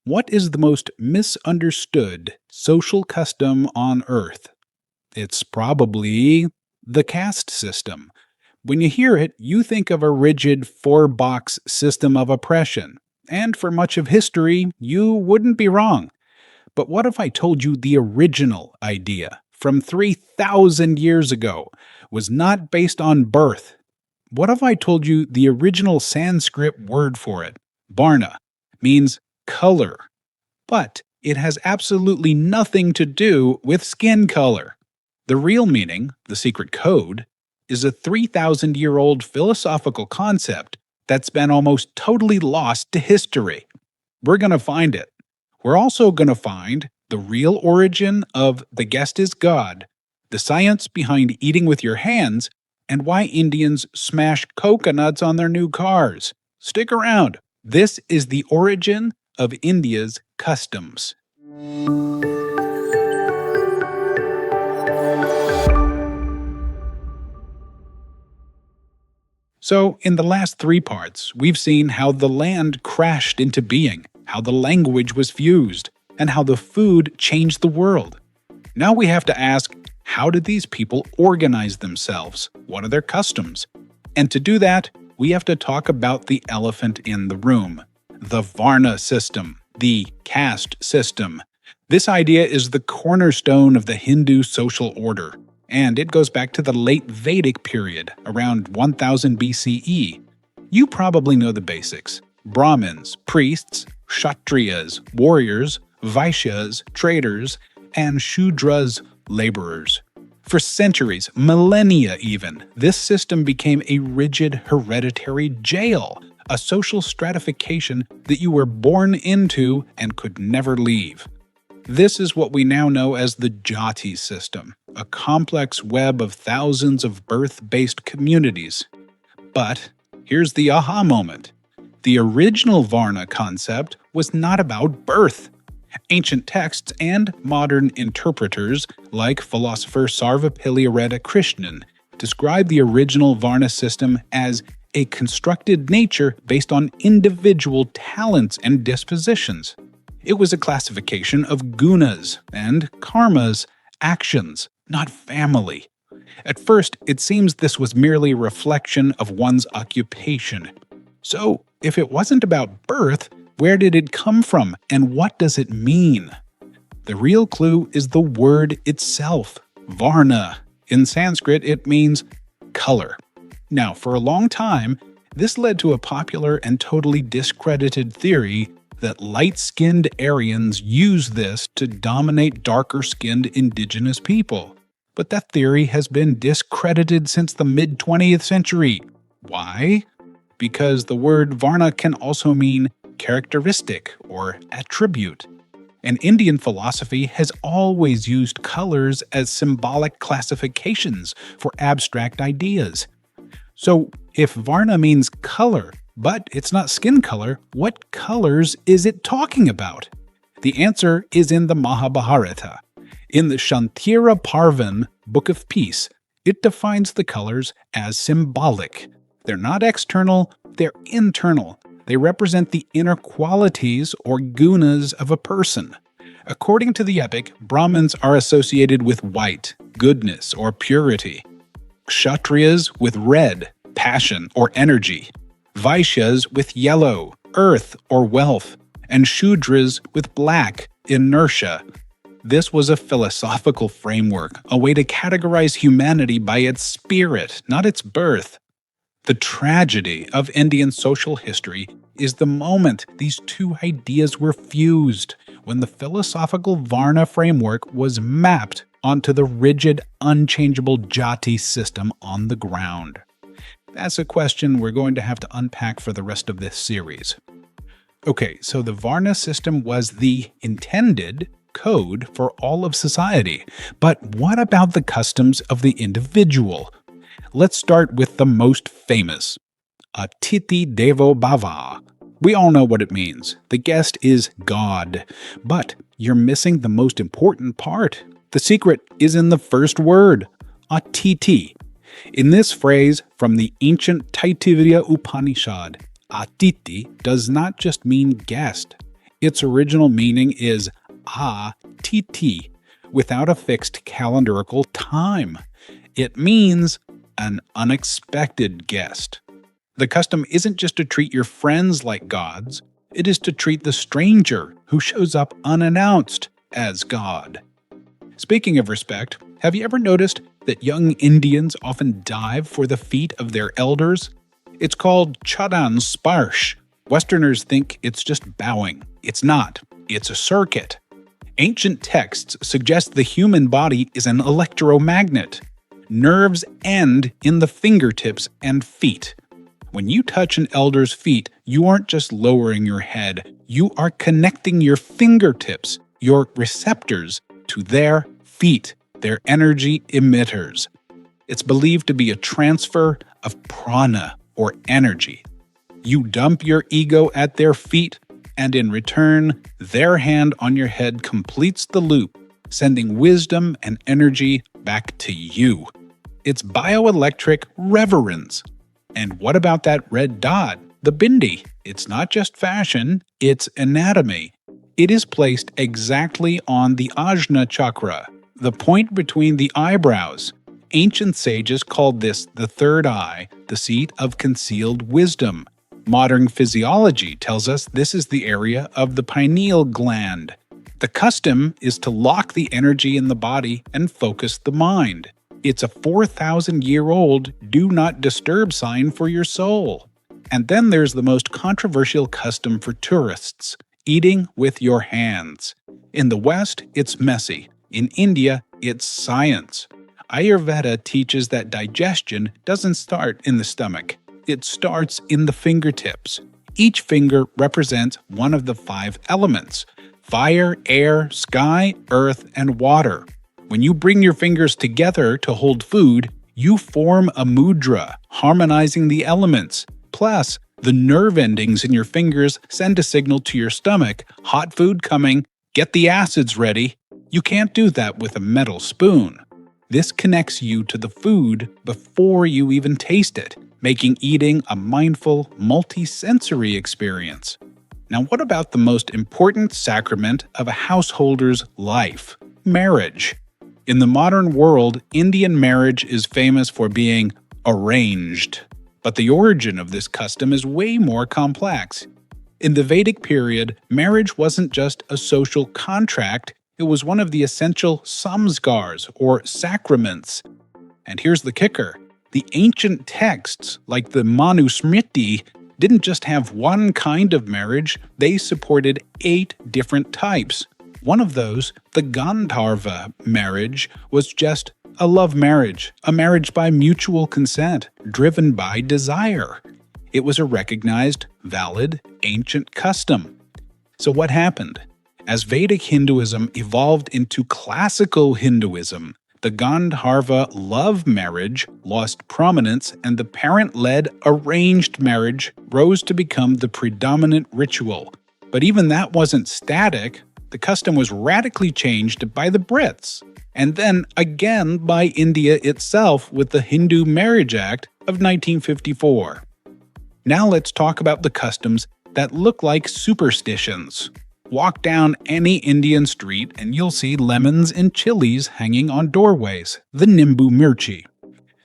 What is the most misunderstood social custom on Earth? It's probably the caste system. When you hear it, you think of a rigid four-box system of oppression. And for much of history, you wouldn't be wrong. But what if I told you the original idea, from 3,000 years ago, was not based on birth? What if I told you the original Sanskrit word for it, Varna, means color, but it has absolutely nothing to do with skin color? The real meaning, the secret code, is a 3,000-year-old philosophical concept that's been almost totally lost to history. We're going to find it. We're also going to find the real origin of the guest is God, the science behind eating with your hands, and why Indians smash coconuts on their new cars. Stick around. This is the origin of India's customs. So, in the last three parts, we've seen how the land crashed into being, how the language was fused, and how the food changed the world. Now we have to ask, how did these people organize themselves? What are their customs? And to do that, we have to talk about the elephant in the room, the Varna system, the caste system. This idea is the cornerstone of the Hindu social order, and it goes back to the late Vedic period, around 1000 BCE. You probably know the basics: Brahmins, priests, Kshatriyas, warriors, Vaishyas, traders, and Shudras, laborers. For centuries, millennia even, this system became a rigid hereditary jail, a social stratification that you were born into and could never leave. This is what we now know as the Jati system, a complex web of thousands of birth-based communities. But here's the aha moment. The original Varna concept was not about birth. Ancient texts and modern interpreters, like philosopher Sarvapalli Radhakrishnan, describe the original Varna system as a constructed nature based on individual talents and dispositions. It was a classification of gunas and karmas, actions, not family. At first, it seems this was merely a reflection of one's occupation. So, if it wasn't about birth, where did it come from, and what does it mean? The real clue is the word itself, Varna. In Sanskrit, it means color. Now, for a long time, this led to a popular and totally discredited theory that light-skinned Aryans used this to dominate darker-skinned indigenous people. But that theory has been discredited since the mid-20th century. Why? Because the word Varna can also mean characteristic or attribute. And Indian philosophy has always used colors as symbolic classifications for abstract ideas. So, if Varna means color, but it's not skin color, what colors is it talking about? The answer is in the Mahabharata. In the Shantira Parvan, Book of Peace, it defines the colors as symbolic. They're not external, they're internal. They represent the inner qualities or gunas of a person. According to the epic, Brahmins are associated with white, goodness or purity. Kshatriyas with red, passion or energy. Vaishyas with yellow, earth or wealth. And Shudras with black, inertia. This was a philosophical framework, a way to categorize humanity by its spirit, not its birth. The tragedy of Indian social history is the moment these two ideas were fused, when the philosophical Varna framework was mapped onto the rigid, unchangeable Jati system on the ground. That's a question we're going to have to unpack for the rest of this series. Okay, so the Varna system was the intended code for all of society, but what about the customs of the individual? Let's start with the most famous, Atithi Devo Bhava. We all know what it means. The guest is God. But you're missing the most important part. The secret is in the first word, Atithi. In this phrase from the ancient Taittiriya Upanishad, Atithi does not just mean guest. Its original meaning is titi, without a fixed calendarical time. It means an unexpected guest. The custom isn't just to treat your friends like gods, it is to treat the stranger who shows up unannounced as God. Speaking of respect, have you ever noticed that young Indians often dive for the feet of their elders? It's called chadan sparsh. Westerners think it's just bowing. It's not. It's a circuit. Ancient texts suggest the human body is an electromagnet. Nerves end in the fingertips and feet. When you touch an elder's feet, you aren't just lowering your head, you are connecting your fingertips, your receptors, to their feet, their energy emitters. It's believed to be a transfer of prana, or energy. You dump your ego at their feet, and in return, their hand on your head completes the loop, sending wisdom and energy back to you. It's bioelectric reverence. And what about that red dot, the bindi? It's not just fashion, it's anatomy. It is placed exactly on the ajna chakra, the point between the eyebrows. Ancient sages called this the third eye, the seat of concealed wisdom. Modern physiology tells us this is the area of the pineal gland. The custom is to lock the energy in the body and focus the mind. It's a 4,000-year-old do not disturb sign for your soul. And then there's the most controversial custom for tourists, eating with your hands. In the West, it's messy. In India, it's science. Ayurveda teaches that digestion doesn't start in the stomach. It starts in the fingertips. Each finger represents one of the 5 elements: fire, air, sky, earth, and water. When you bring your fingers together to hold food, you form a mudra, harmonizing the elements. Plus, the nerve endings in your fingers send a signal to your stomach, hot food coming, get the acids ready. You can't do that with a metal spoon. This connects you to the food before you even taste it, making eating a mindful, multi-sensory experience. Now, what about the most important sacrament of a householder's life? Marriage. In the modern world, Indian marriage is famous for being arranged. But the origin of this custom is way more complex. In the Vedic period, marriage wasn't just a social contract, it was one of the essential samskars, or sacraments. And here's the kicker. The ancient texts, like the Manusmriti, didn't just have one kind of marriage, they supported 8 different types. One of those, the Gandharva marriage, was just a love marriage, a marriage by mutual consent, driven by desire. It was a recognized, valid, ancient custom. So what happened? As Vedic Hinduism evolved into classical Hinduism, the Gandharva love marriage lost prominence and the parent-led arranged marriage rose to become the predominant ritual. But even that wasn't static. The custom was radically changed by the Brits, and then again by India itself with the Hindu Marriage Act of 1954. Now let's talk about the customs that look like superstitions. Walk down any Indian street and you'll see lemons and chilies hanging on doorways, the Nimbu Mirchi.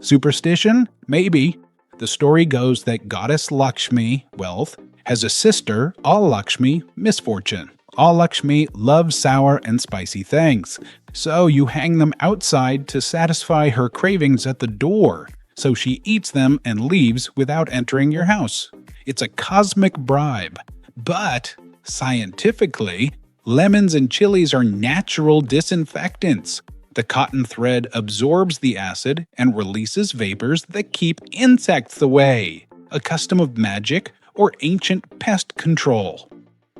Superstition? Maybe. The story goes that goddess Lakshmi, wealth, has a sister, Al-Lakshmi, misfortune. Al-Lakshmi loves sour and spicy things, so you hang them outside to satisfy her cravings at the door, so she eats them and leaves without entering your house. It's a cosmic bribe. But scientifically, lemons and chilies are natural disinfectants. The cotton thread absorbs the acid and releases vapors that keep insects away, a custom of magic or ancient pest control.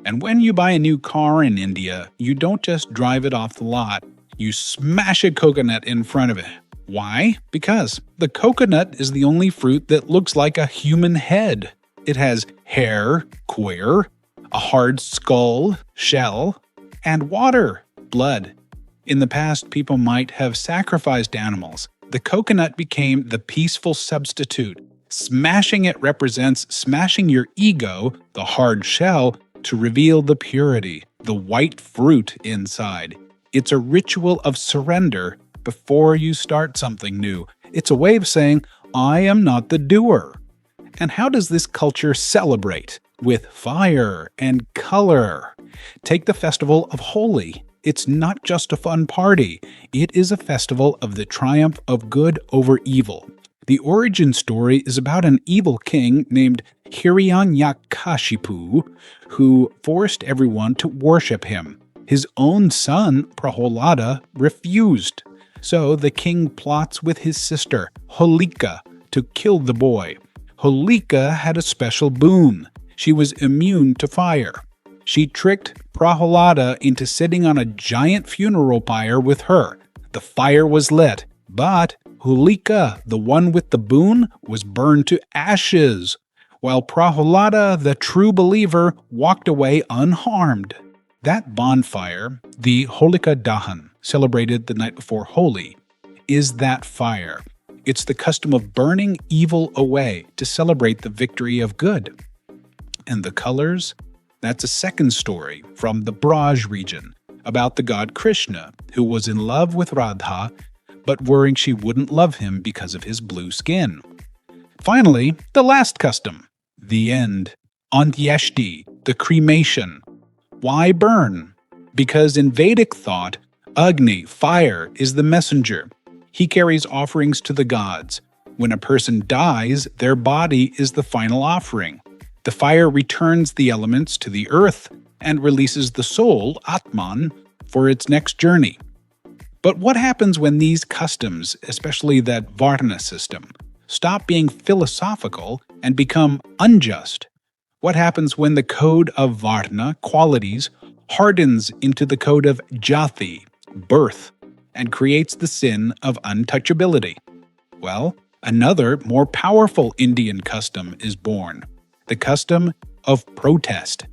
And when you buy a new car in India, you don't just drive it off the lot, you smash a coconut in front of it. Why? Because the coconut is the only fruit that looks like a human head. It has hair, queer, a hard skull, shell, and water, blood. In the past, people might have sacrificed animals. The coconut became the peaceful substitute. Smashing it represents smashing your ego, the hard shell, to reveal the purity, the white fruit inside. It's a ritual of surrender before you start something new. It's a way of saying, I am not the doer. And how does this culture celebrate? With fire and color. Take the festival of Holi. It's not just a fun party. It is a festival of the triumph of good over evil. The origin story is about an evil king named Hiranyakashipu who forced everyone to worship him. His own son, Prahlada, refused. So the king plots with his sister, Holika, to kill the boy. Holika had a special boon. She was immune to fire. She tricked Prahlada into sitting on a giant funeral pyre with her. The fire was lit, but Holika, the one with the boon, was burned to ashes, while Prahlada, the true believer, walked away unharmed. That bonfire, the Holika Dahan, celebrated the night before Holi, is that fire. It's the custom of burning evil away to celebrate the victory of good. And the colors? That's a second story from the Braj region about the god Krishna, who was in love with Radha, but worrying she wouldn't love him because of his blue skin. Finally, the last custom, the end. Antyeshti, the cremation. Why burn? Because in Vedic thought, Agni, fire, is the messenger. He carries offerings to the gods. When a person dies, their body is the final offering. The fire returns the elements to the earth and releases the soul, Atman, for its next journey. But what happens when these customs, especially that Varna system, stop being philosophical and become unjust? What happens when the code of Varna, qualities, hardens into the code of Jati, birth, and creates the sin of untouchability? Well, another, more powerful Indian custom is born, the custom of protest.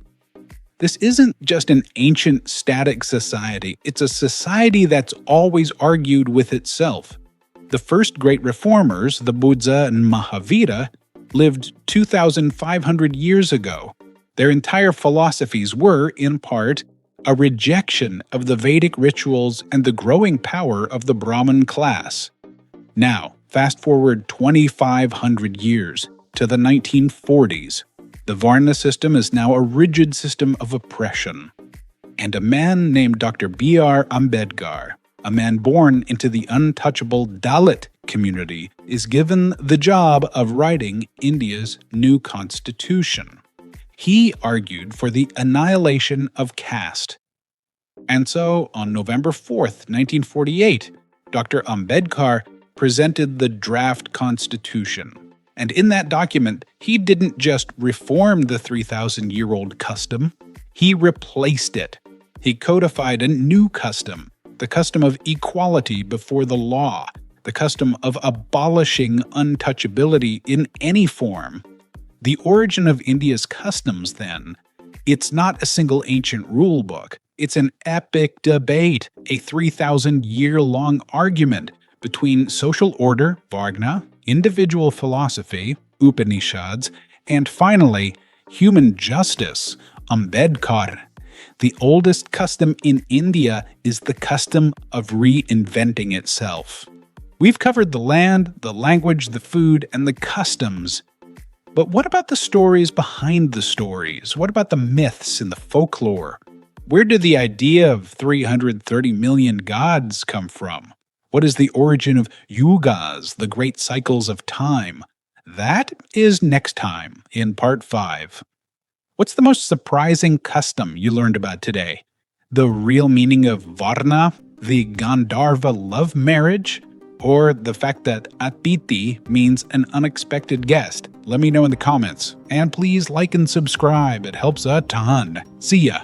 This isn't just an ancient static society, it's a society that's always argued with itself. The first great reformers, the Buddha and Mahavira, lived 2,500 years ago. Their entire philosophies were, in part, a rejection of the Vedic rituals and the growing power of the Brahmin class. Now, fast forward 2,500 years to the 1940s. The Varna system is now a rigid system of oppression. And a man named Dr. B.R. Ambedkar, a man born into the untouchable Dalit community, is given the job of writing India's new constitution. He argued for the annihilation of caste. And so, on November 4th, 1948, Dr. Ambedkar presented the draft constitution. And in that document, he didn't just reform the 3,000-year-old custom, he replaced it. He codified a new custom, the custom of equality before the law, the custom of abolishing untouchability in any form. The origin of India's customs, then, it's not a single ancient rule book. It's an epic debate, a 3,000-year-long argument between social order, Varna, individual philosophy, Upanishads, and finally, human justice, Ambedkar. The oldest custom in India is the custom of reinventing itself. We've covered the land, the language, the food, and the customs. But what about the stories behind the stories? What about the myths and the folklore? Where did the idea of 330 million gods come from? What is the origin of yugas, the great cycles of time? That is next time in Part 5. What's the most surprising custom you learned about today? The real meaning of Varna, the Gandharva love marriage, or the fact that Atiti means an unexpected guest? Let me know in the comments. And please like and subscribe, it helps a ton. See ya!